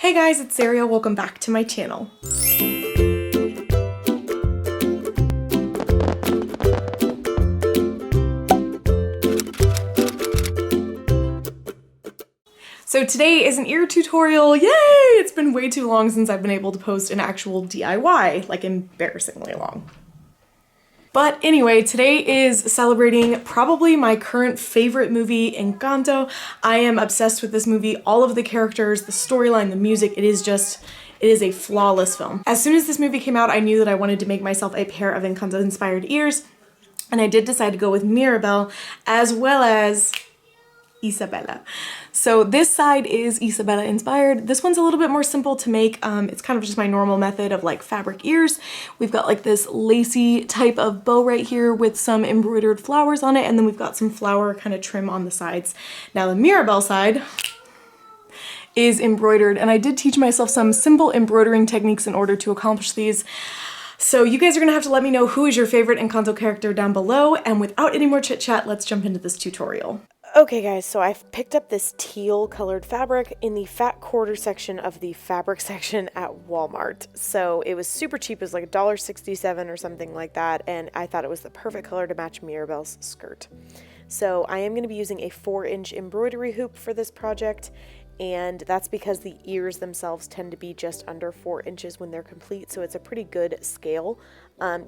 Hey guys, it's Saria. Welcome back to my channel. So today is an ear tutorial. Yay! It's been way too long since I've been able to post an actual DIY, like embarrassingly long. But anyway, today is celebrating probably my current favorite movie, Encanto. I am obsessed with this movie, all of the characters, the storyline, the music. It is a flawless film. As soon as this movie came out, I knew that I wanted to make myself a pair of Encanto inspired ears, and I did decide to go with Mirabel as well as Isabella. So this side is Isabella inspired. This one's a little bit more simple to make. It's kind of just my normal method of like fabric ears. We've got like this lacy type of bow right here with some embroidered flowers on it, and then we've got some flower kind of trim on the sides. Now the Mirabel side is embroidered, and I did teach myself some simple embroidering techniques in order to accomplish these. So you guys are gonna have to let me know who is your favorite Encanto character down below, and without any more chit chat, let's jump into this tutorial. Okay guys, so I've picked up this teal colored fabric in the fat quarter section of the fabric section at Walmart. So it was super cheap, it was like $1.67 or something like that, and I thought it was the perfect color to match Mirabel's skirt. So I am gonna be using a 4-inch embroidery hoop for this project, and that's because the ears themselves tend to be just under 4 inches when they're complete, so it's a pretty good scale.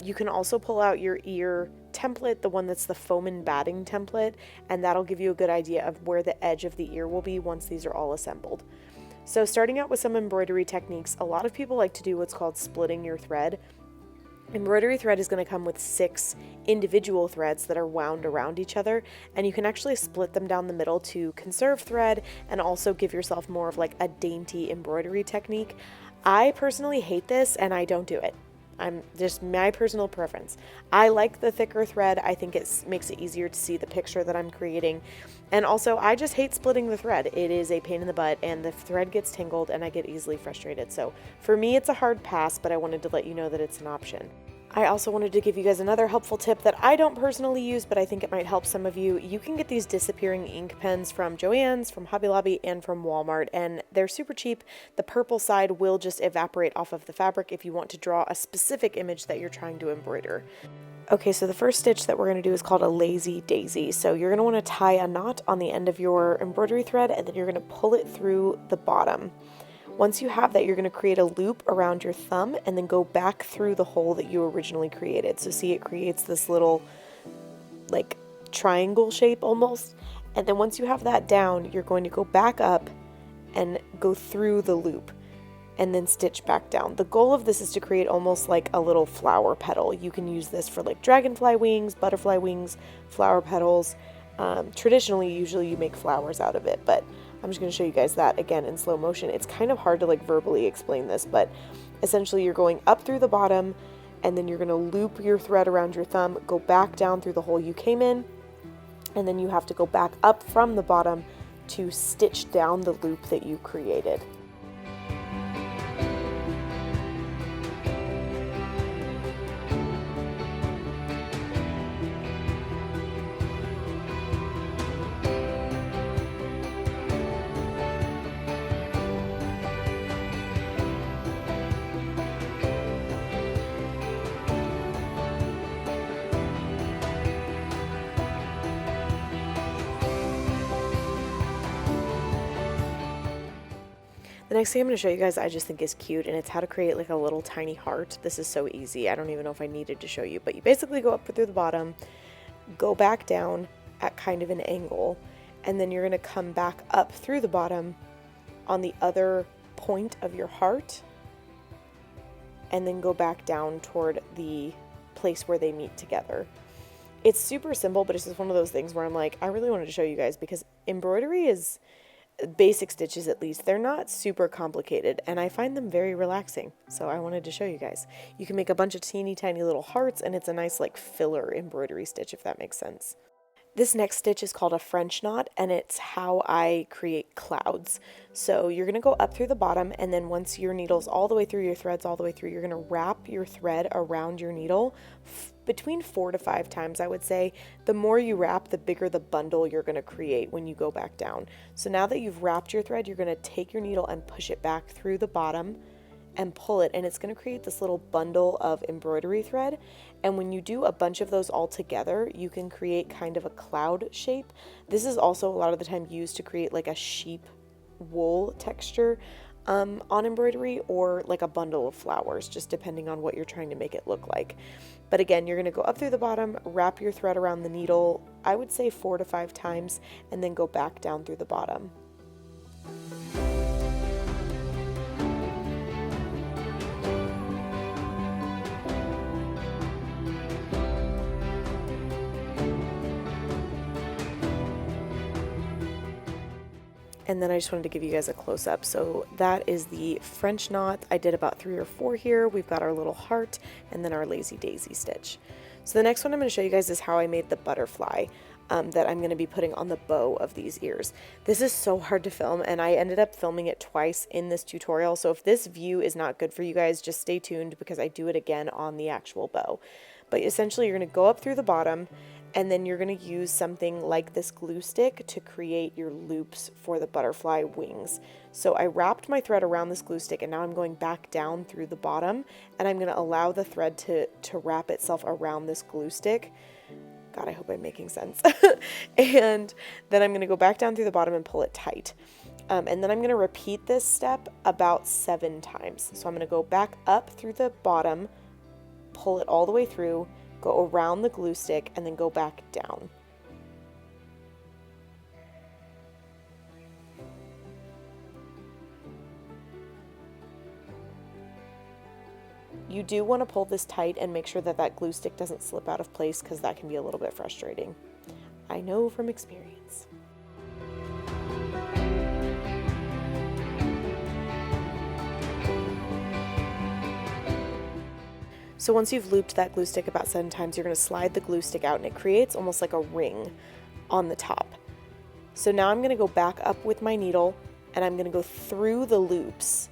You can also pull out your ear template, the one that's the foam and batting template, and that'll give you a good idea of where the edge of the ear will be once these are all assembled. So starting out with some embroidery techniques, a lot of people like to do what's called splitting your thread. Embroidery thread is going to come with 6 individual threads that are wound around each other, and you can actually split them down the middle to conserve thread and also give yourself more of like a dainty embroidery technique. I personally hate this and I don't do it. I'm just my personal preference. I like the thicker thread. I think it makes it easier to see the picture that I'm creating. And also, I just hate splitting the thread. It is a pain in the butt and the thread gets tangled and I get easily frustrated. So for me, it's a hard pass, but I wanted to let you know that it's an option. I also wanted to give you guys another helpful tip that I don't personally use, but I think it might help some of you. You can get these disappearing ink pens from Joanns, from Hobby Lobby, and from Walmart, and they're super cheap. The purple side will just evaporate off of the fabric if you want to draw a specific image that you're trying to embroider. Okay, so the first stitch that we're going to do is called a lazy daisy. So you're going to want to tie a knot on the end of your embroidery thread, and then you're going to pull it through the bottom. Once you have that, you're going to create a loop around your thumb and then go back through the hole that you originally created. So see, it creates this little like triangle shape almost. And then once you have that down, you're going to go back up and go through the loop and then stitch back down. The goal of this is to create almost like a little flower petal. You can use this for like dragonfly wings, butterfly wings, flower petals. Traditionally, usually you make flowers out of it, but I'm just going to show you guys that again in slow motion. It's kind of hard to like verbally explain this, but essentially you're going up through the bottom and then you're going to loop your thread around your thumb, go back down through the hole you came in, and then you have to go back up from the bottom to stitch down the loop that you created. The next thing I'm going to show you guys I just think is cute, and it's how to create like a little tiny heart. This is so easy. I don't even know if I needed to show you, but you basically go up through the bottom, go back down at kind of an angle, and then you're going to come back up through the bottom on the other point of your heart, and then go back down toward the place where they meet together. It's super simple, but it's just one of those things where I'm like, I really wanted to show you guys because embroidery is basic stitches, at least they're not super complicated, and I find them very relaxing, so I wanted to show you guys. You can make a bunch of teeny tiny little hearts, and it's a nice like filler embroidery stitch, if that makes sense. This next stitch is called a French knot, and it's how I create clouds. So you're going to go up through the bottom, and then once your needle's all the way through, your thread's all the way through, you're going to wrap your thread around your needle between 4 to 5 times, I would say. The more you wrap, the bigger the bundle you're going to create when you go back down. So now that you've wrapped your thread, you're going to take your needle and push it back through the bottom and pull it, and it's going to create this little bundle of embroidery thread. And when you do a bunch of those all together, you can create kind of a cloud shape. This is also a lot of the time used to create like a sheep wool texture on embroidery, or like a bundle of flowers, just depending on what you're trying to make it look like. But again, you're going to go up through the bottom, wrap your thread around the needle, I would say 4 to 5 times, and then go back down through the bottom. And then I just wanted to give you guys a close-up. So that is the French knot. I did about 3 or 4 here. We've got our little heart and then our lazy daisy stitch. So the next one I'm going to show you guys is how I made the butterfly that I'm going to be putting on the bow of these ears. This is so hard to film, and I ended up filming it twice in this tutorial. So if this view is not good for you guys, just stay tuned because I do it again on the actual bow. But essentially you're going to go up through the bottom, and then you're going to use something like this glue stick to create your loops for the butterfly wings. So I wrapped my thread around this glue stick, and now I'm going back down through the bottom, and I'm going to allow the thread to wrap itself around this glue stick. God, I hope I'm making sense. And then I'm going to go back down through the bottom and pull it tight. And then I'm going to repeat this step about 7 times. So I'm going to go back up through the bottom, pull it all the way through, go around the glue stick, and then go back down. You do want to pull this tight and make sure that that glue stick doesn't slip out of place, because that can be a little bit frustrating. I know from experience. So once you've looped that glue stick about 7 times, you're going to slide the glue stick out, and it creates almost like a ring on the top. So now I'm going to go back up with my needle, and I'm going to go through the loops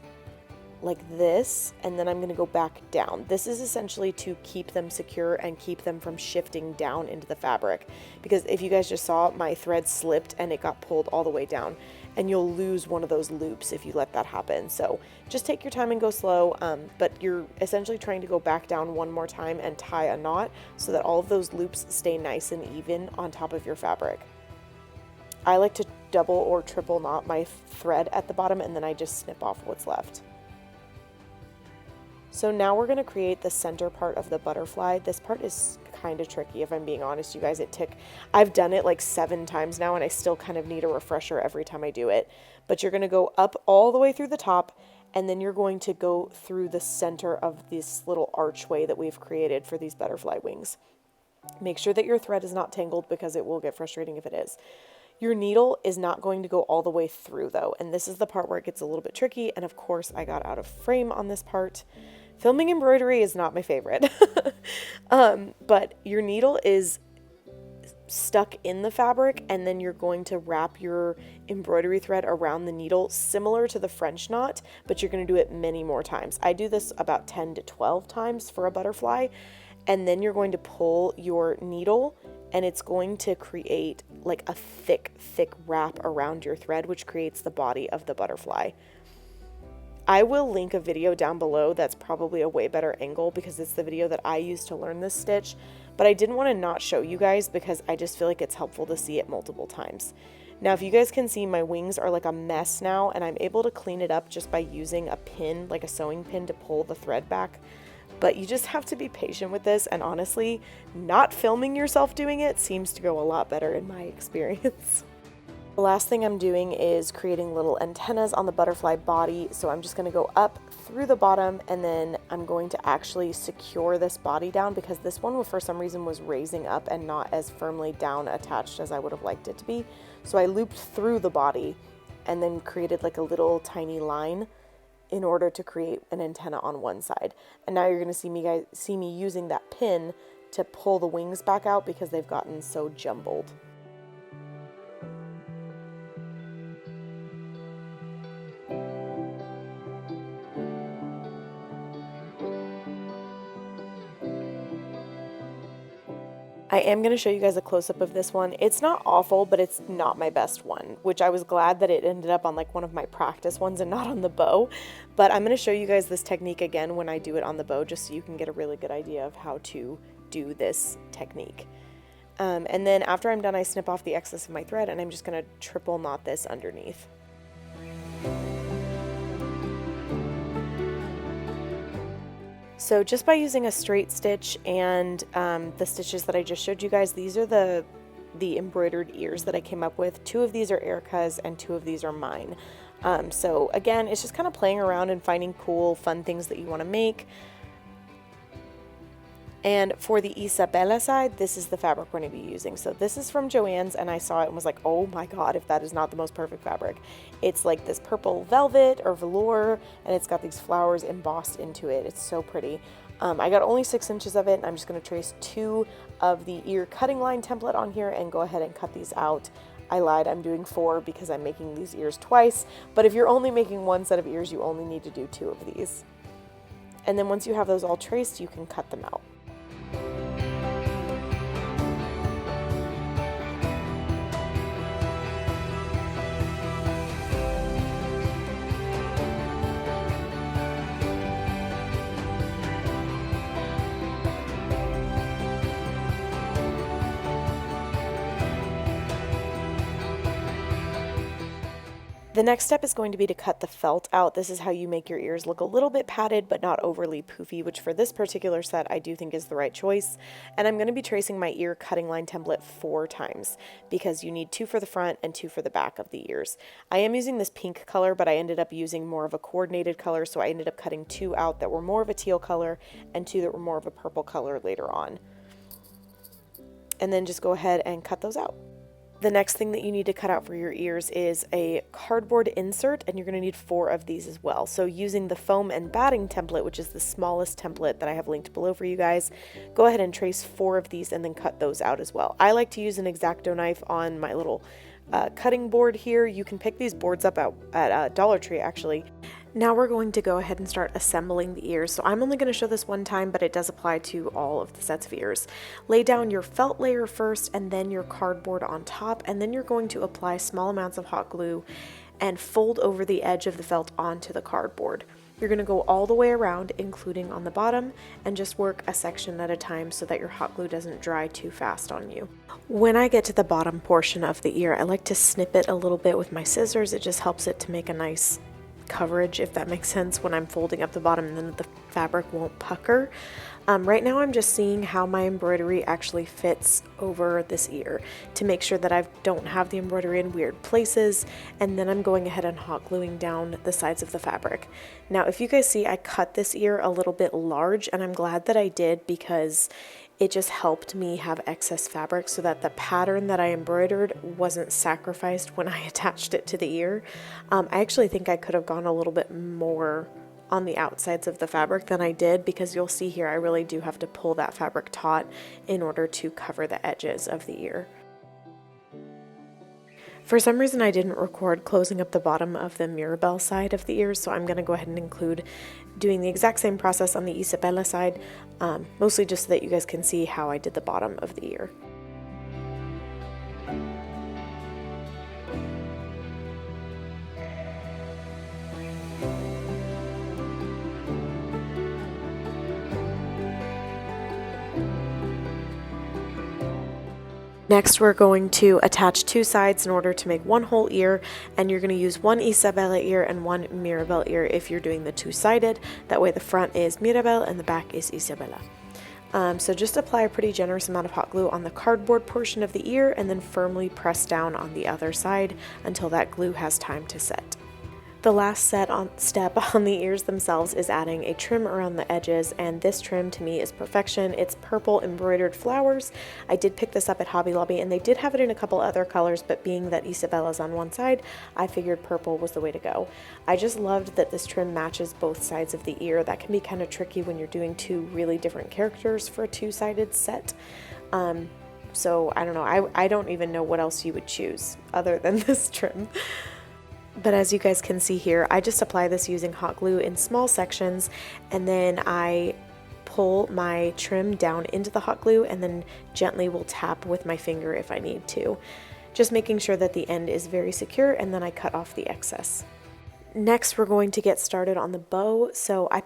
like this, and then I'm going to go back down. This is essentially to keep them secure and keep them from shifting down into the fabric, because if you guys just saw, my thread slipped and it got pulled all the way down, and you'll lose one of those loops if you let that happen. So just take your time and go slow, but you're essentially trying to go back down one more time and tie a knot so that all of those loops stay nice and even on top of your fabric. I like to double or triple knot my thread at the bottom, and then I just snip off what's left. So now we're going to create the center part of the butterfly. This part is kind of tricky, if I'm being honest, you guys. I've done it like 7 times now, and I still kind of need a refresher every time I do it. But you're going to go up all the way through the top, and then you're going to go through the center of this little archway that we've created for these butterfly wings. Make sure that your thread is not tangled, because it will get frustrating if it is. Your needle is not going to go all the way through though, and this is the part where it gets a little bit tricky, and of course I got out of frame on this part. Filming embroidery is not my favorite. But your needle is stuck in the fabric, and then you're going to wrap your embroidery thread around the needle, similar to the French knot, but you're going to do it many more times. I do this about 10 to 12 times for a butterfly, and then you're going to pull your needle, and it's going to create like a thick wrap around your thread, which creates the body of the butterfly. I will link a video down below that's probably a way better angle, because it's the video that I used to learn this stitch, but I didn't want to not show you guys because I just feel like it's helpful to see it multiple times. Now, if you guys can see, my wings are like a mess now, and I'm able to clean it up just by using a pin, like a sewing pin, to pull the thread back. But you just have to be patient with this, and honestly, not filming yourself doing it seems to go a lot better in my experience. The last thing I'm doing is creating little antennas on the butterfly body, so I'm just going to go up through the bottom, and then I'm going to actually secure this body down, because this one for some reason was raising up and not as firmly down attached as I would have liked it to be. So I looped through the body and then created like a little tiny line in order to create an antenna on one side. And now you're going to see me using that pin to pull the wings back out, because they've gotten so jumbled. I am going to show you guys a close-up of this one. It's not awful, but it's not my best one, which I was glad that it ended up on like one of my practice ones and not on the bow. But I'm going to show you guys this technique again when I do it on the bow, just so you can get a really good idea of how to do this technique. And then after I'm done, I snip off the excess of my thread, and I'm just going to triple knot this underneath. So just by using a straight stitch and the stitches that I just showed you guys, these are the embroidered ears that I came up with. 2 of these are Erica's and 2 of these are mine. So again, it's just kind of playing around and finding cool, fun things that you want to make. And for the Isabella side, this is the fabric we're going to be using. So this is from Joanns, and I saw it and was like, oh my god, if that is not the most perfect fabric. It's like this purple velvet or velour, and it's got these flowers embossed into it. It's so pretty. I got only 6 inches of it, and I'm just going to trace 2 of the ear cutting line template on here and go ahead and cut these out. I lied, I'm doing 4 because I'm making these ears twice, but if you're only making 1 set of ears, you only need to do 2 of these. And then once you have those all traced, you can cut them out. The next step is going to be to cut the felt out. This is how you make your ears look a little bit padded but not overly poofy, which for this particular set I do think is the right choice. And I'm going to be tracing my ear cutting line template 4 times because you need 2 for the front and 2 for the back of the ears. I am using this pink color, but I ended up using more of a coordinated color, so I ended up cutting 2 out that were more of a teal color and 2 that were more of a purple color later on. And then just go ahead and cut those out. The next thing that you need to cut out for your ears is a cardboard insert, and you're going to need 4 of these as well. So using the foam and batting template, which is the smallest template that I have linked below for you guys, go ahead and trace 4 of these and then cut those out as well. I like to use an X-Acto knife on my little cutting board here. You can pick these boards up at Dollar Tree actually. Now we're going to go ahead and start assembling the ears. So I'm only going to show this one time, but it does apply to all of the sets of ears. Lay down your felt layer first and then your cardboard on top, and then you're going to apply small amounts of hot glue and fold over the edge of the felt onto the cardboard. You're going to go all the way around, including on the bottom, and just work a section at a time so that your hot glue doesn't dry too fast on you. When I get to the bottom portion of the ear, I like to snip it a little bit with my scissors. It just helps it to make a nice coverage, if that makes sense, when I'm folding up the bottom, and then the fabric won't pucker. Right now I'm just seeing how my embroidery actually fits over this ear to make sure that I don't have the embroidery in weird places, and then I'm going ahead and hot gluing down the sides of the fabric. Now if you guys see, I cut this ear a little bit large, and I'm glad that I did because it just helped me have excess fabric so that the pattern that I embroidered wasn't sacrificed when I attached it to the ear. I actually think I could have gone a little bit more on the outsides of the fabric than I did, because you'll see here I really do have to pull that fabric taut in order to cover the edges of the ear. For some reason I didn't record closing up the bottom of the Mirabelle side of the ears, so I'm going to go ahead and include doing the exact same process on the Isabella side, mostly just so that you guys can see how I did the bottom of the ear. Next, we're going to attach 2 sides in order to make one whole ear, and you're going to use one Isabella ear and one Mirabelle ear if you're doing the 2-sided. That way the front is Mirabelle and the back is Isabella. So just apply a pretty generous amount of hot glue on the cardboard portion of the ear, and then firmly press down on the other side until that glue has time to set. The last step on the ears themselves is adding a trim around the edges, and this trim to me is perfection. It's purple embroidered flowers. I did pick this up at Hobby Lobby, and they did have it in a couple other colors, but being that Isabella's on one side, I figured purple was the way to go. I just loved that this trim matches both sides of the ear. That can be kind of tricky when you're doing 2 really different characters for a 2-sided set. So I don't know, I don't even know what else you would choose other than this trim. But as you guys can see here, I just apply this using hot glue in small sections, and then I pull my trim down into the hot glue and then gently will tap with my finger if I need to. Just making sure that the end is very secure, and then I cut off the excess. Next, we're going to get started on the bow. So I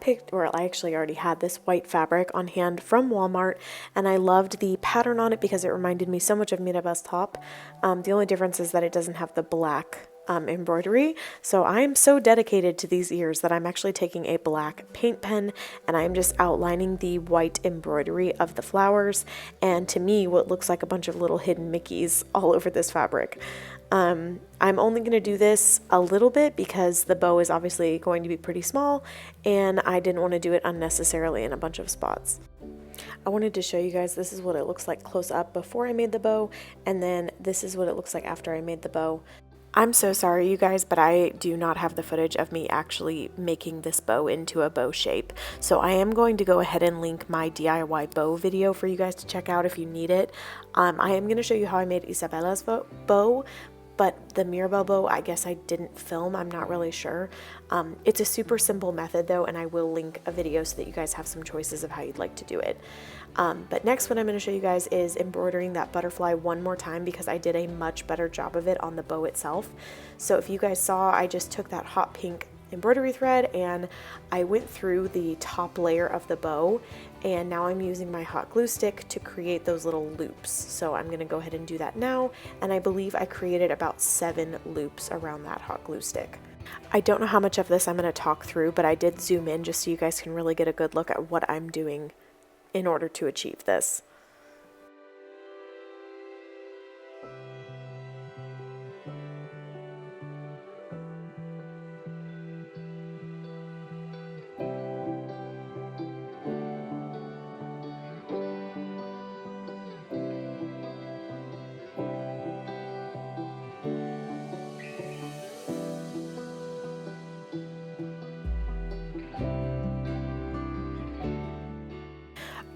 actually already had this white fabric on hand from Walmart, and I loved the pattern on it because it reminded me so much of Mirabeau's top. The only difference is that it doesn't have the black embroidery. So I'm so dedicated to these ears that I'm actually taking a black paint pen and I'm just outlining the white embroidery of the flowers, and to me what looks like a bunch of little hidden Mickeys all over this fabric. I'm only going to do this a little bit because the bow is obviously going to be pretty small and I didn't want to do it unnecessarily in a bunch of spots. I wanted to show you guys, this is what it looks like close up before I made the bow, and then this is what it looks like after I made the bow. I'm so sorry you guys, but I do not have the footage of me actually making this bow into a bow shape. So I am going to go ahead and link my DIY bow video for you guys to check out if you need it. I am going to show you how I made Isabella's bow, but the Mirabeau bow, I guess I didn't film, I'm not really sure. It's a super simple method though, and I will link a video so that you guys have some choices of how you'd like to do it. But next, what I'm going to show you guys is embroidering that butterfly one more time because I did a much better job of it on the bow itself. So if you guys saw, I just took that hot pink embroidery thread and I went through the top layer of the bow, and now I'm using my hot glue stick to create those little loops. So I'm going to go ahead and do that now, and I believe I created about 7 loops around that hot glue stick. I don't know how much of this I'm going to talk through, but I did zoom in just so you guys can really get a good look at what I'm doing in order to achieve this.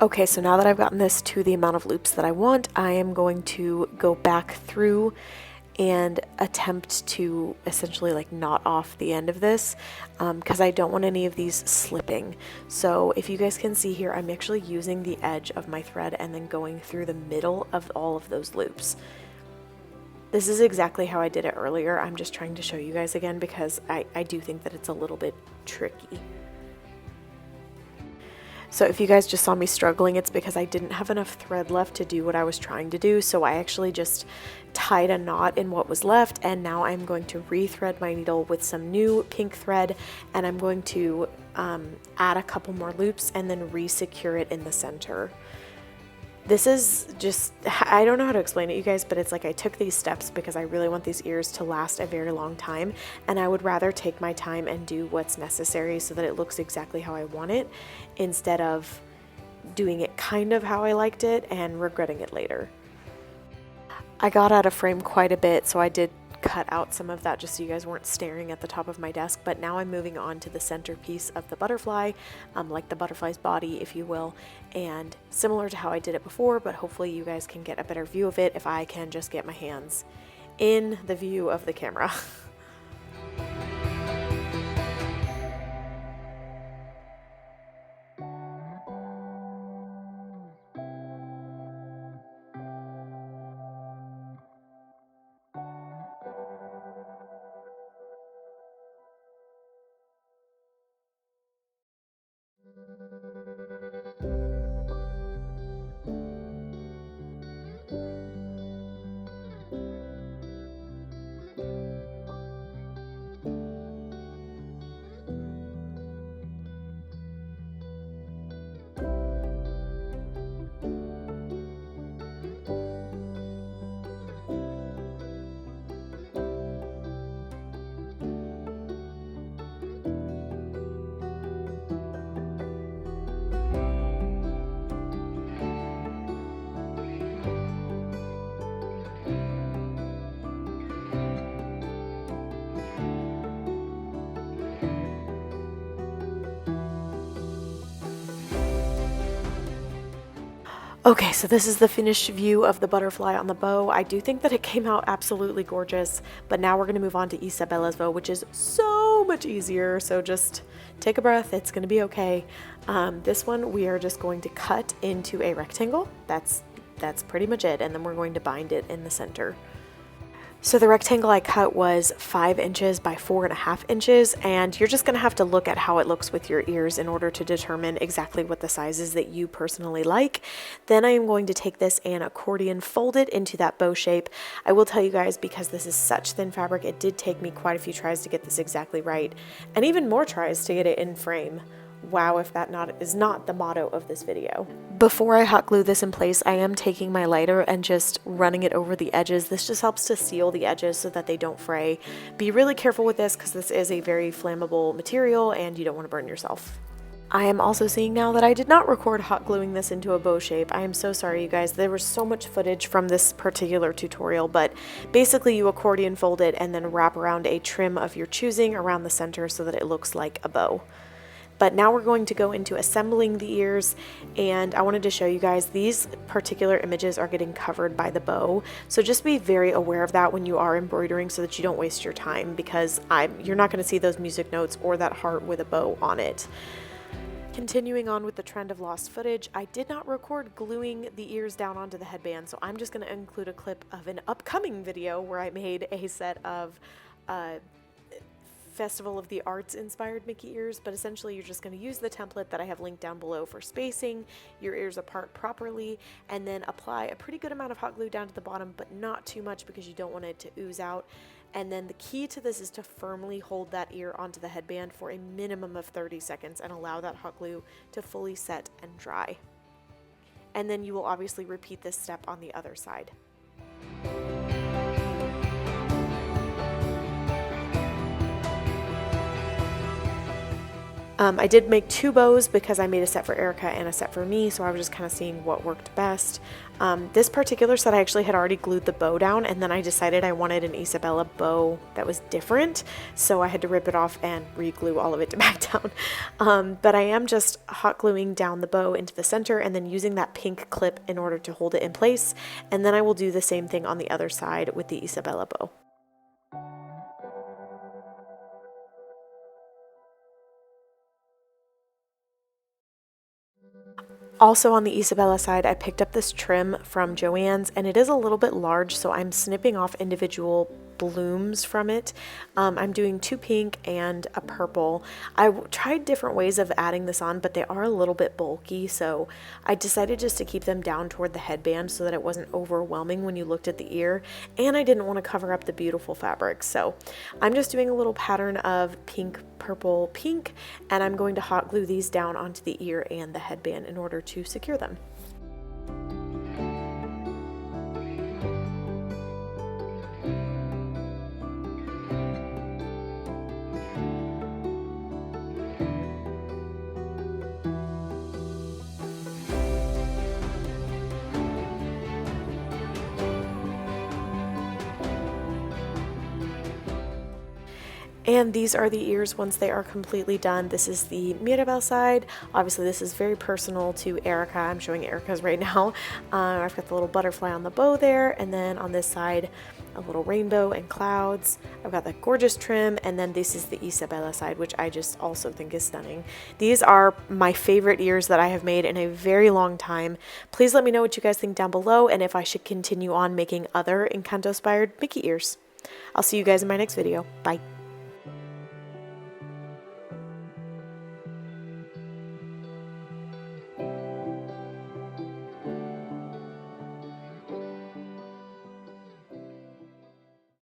Okay, so now that I've gotten this to the amount of loops that I want, I am going to go back through and attempt to essentially like knot off the end of this because I don't want any of these slipping. So if you guys can see here, I'm actually using the edge of my thread and then going through the middle of all of those loops. This is exactly how I did it earlier. I'm just trying to show you guys again because I do think that it's a little bit tricky. So if you guys just saw me struggling, it's because I didn't have enough thread left to do what I was trying to do. So I actually just tied a knot in what was left, and now I'm going to rethread my needle with some new pink thread, and I'm going to add a couple more loops and then re-secure it in the center. This is just, I don't know how to explain it, you guys, but it's like I took these steps because I really want these ears to last a very long time, and I would rather take my time and do what's necessary so that it looks exactly how I want it, instead of doing it kind of how I liked it and regretting it later. I got out of frame quite a bit, so I did cut out some of that just so you guys weren't staring at the top of my desk, but now I'm moving on to the centerpiece of the butterfly, like the butterfly's body, if you will, and similar to how I did it before, but hopefully you guys can get a better view of it if I can just get my hands in the view of the camera. Okay, so this is the finished view of the butterfly on the bow. I do think that it came out absolutely gorgeous, but now we're going to move on to Isabella's bow, which is so much easier. So just take a breath, it's going to be okay. This one we are just going to cut into a rectangle. That's pretty much it, and then we're going to bind it in the center. So the rectangle I cut was 5 inches by 4.5 inches, and you're just going to have to look at how it looks with your ears in order to determine exactly what the sizes that you personally like. Then I am going to take this and accordion fold it into that bow shape. I will tell you guys, because this is such thin fabric, it did take me quite a few tries to get this exactly right, and even more tries to get it in frame. Wow, if that is not the motto of this video. Before I hot glue this in place, I am taking my lighter and just running it over the edges. This just helps to seal the edges so that they don't fray. Be really careful with this because this is a very flammable material and you don't want to burn yourself. I am also seeing now that I did not record hot gluing this into a bow shape. I am so sorry, you guys. There was so much footage from this particular tutorial, but basically you accordion fold it and then wrap around a trim of your choosing around the center so that it looks like a bow. But now we're going to go into assembling the ears, and I wanted to show you guys these particular images are getting covered by the bow. So just be very aware of that when you are embroidering so that you don't waste your time, because you're not going to see those music notes or that heart with a bow on it. Continuing on with the trend of lost footage, I did not record gluing the ears down onto the headband, so I'm just going to include a clip of an upcoming video where I made a set of Festival of the Arts inspired Mickey ears, but essentially you're just going to use the template that I have linked down below for spacing your ears apart properly, and then apply a pretty good amount of hot glue down to the bottom, but not too much because you don't want it to ooze out. And then the key to this is to firmly hold that ear onto the headband for a minimum of 30 seconds and allow that hot glue to fully set and dry. And then you will obviously repeat this step on the other side. I did make 2 bows because I made a set for Erica and a set for me, so I was just kind of seeing what worked best. This particular set I actually had already glued the bow down, and then I decided I wanted an Isabella bow that was different, so I had to rip it off and re-glue all of it back down. But I am just hot gluing down the bow into the center and then using that pink clip in order to hold it in place, and then I will do the same thing on the other side with the Isabella bow. Also on the Isabella side, I picked up this trim from Joanns, and it is a little bit large, so I'm snipping off individual blooms from it. I'm doing 2 pink and a purple. I tried different ways of adding this on, but they are a little bit bulky, so I decided just to keep them down toward the headband so that it wasn't overwhelming when you looked at the ear, and I didn't want to cover up the beautiful fabric. So I'm just doing a little pattern of pink, purple, pink, and I'm going to hot glue these down onto the ear and the headband in order to secure them. And these are the ears once they are completely done. This is the Mirabelle side. Obviously this is very personal to Erica. I'm showing Erica's right now. I've got the little butterfly on the bow there, and then on this side a little rainbow and clouds. I've got that gorgeous trim, and then this is the Isabella side, which I just also think is stunning. These are my favorite ears that I have made in a very long time. Please let me know what you guys think down below, and if I should continue on making other Encanto inspired Mickey ears. I'll see you guys in my next video. Bye.